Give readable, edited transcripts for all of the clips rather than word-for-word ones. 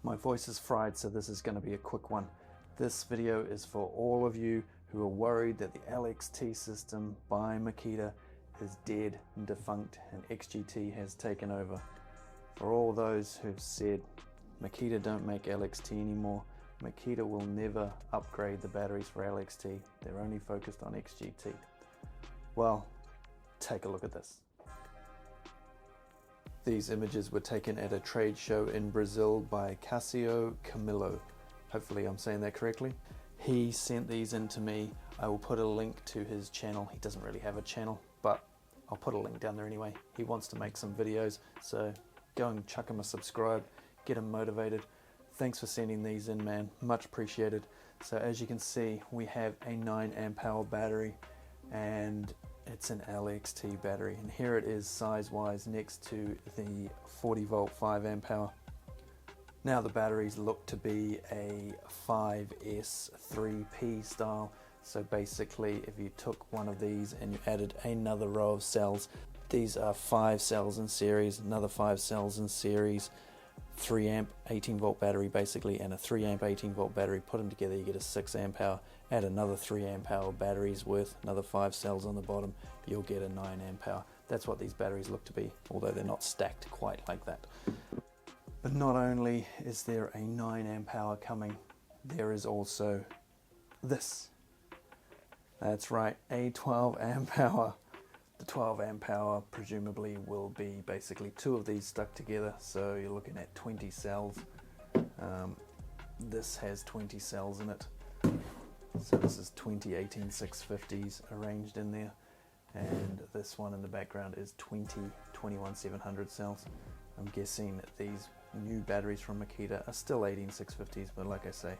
My voice is fried, so this is going to be a quick one. This video is for all of you who are worried that the LXT system by Makita is dead and defunct and XGT has taken over. For all those who've said Makita don't make LXT anymore, Makita will never upgrade the batteries for LXT. They're only focused on XGT. Well, take a look at this. These images were taken at a trade show in Brazil by Cassio Camillo. Hopefully I'm saying that correctly. He sent these in to me. I will put a link to his channel. He doesn't really have a channel, but I'll put a link down there anyway. He wants to make some videos, so go and chuck him a subscribe, get him motivated. Thanks for sending these in, man. Much appreciated. So as you can see, we have a 9 amp hour battery and it's an LXT battery, and here it is size wise next to the 40 volt 5 amp hour. Now the batteries look to be a 5S 3P style, so basically if you took one of these and you added another row of cells, these are 5 cells in series, another 5 cells in series, 3 amp 18 volt battery basically, and a 3 amp 18 volt battery. Put them together, you get a 6 amp hour. Add another 3 amp hour batteries with another 5 cells on the bottom, you'll get a 9 amp hour. That's what these batteries look to be, although they're not stacked quite like that. But not only is there a 9 amp hour coming, there is also this. That's right, a 12 amp hour. The 12 amp hour presumably will be basically 2 of these stuck together, so you're looking at 20 cells. This has 20 cells in it, so this is 20 18650s arranged in there, and this one in the background is 20 21700 cells. I'm guessing these new batteries from Makita are still 18650s, but like I say,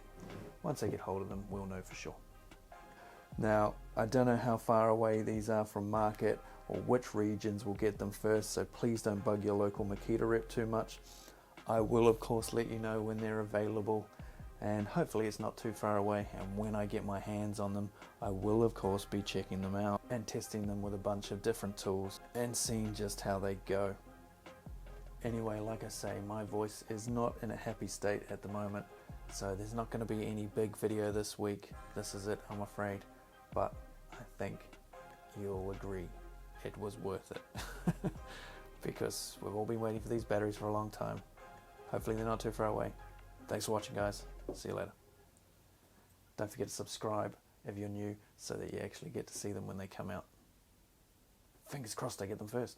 once I get hold of them we'll know for sure. Now, I don't know how far away these are from market or which regions will get them first, so please don't bug your local Makita rep too much. I will of course let you know when they're available, and hopefully it's not too far away, and when I get my hands on them I will of course be checking them out and testing them with a bunch of different tools and seeing just how they go. Anyway, like I say, my voice is not in a happy state at the moment, so there's not going to be any big video this week. This is it, I'm afraid. But I think you'll agree it was worth it because we've all been waiting for these batteries for a long time. Hopefully they're not too far away. Thanks for watching, guys. See you later. Don't forget to subscribe if you're new so that you actually get to see them when they come out. Fingers crossed I get them first.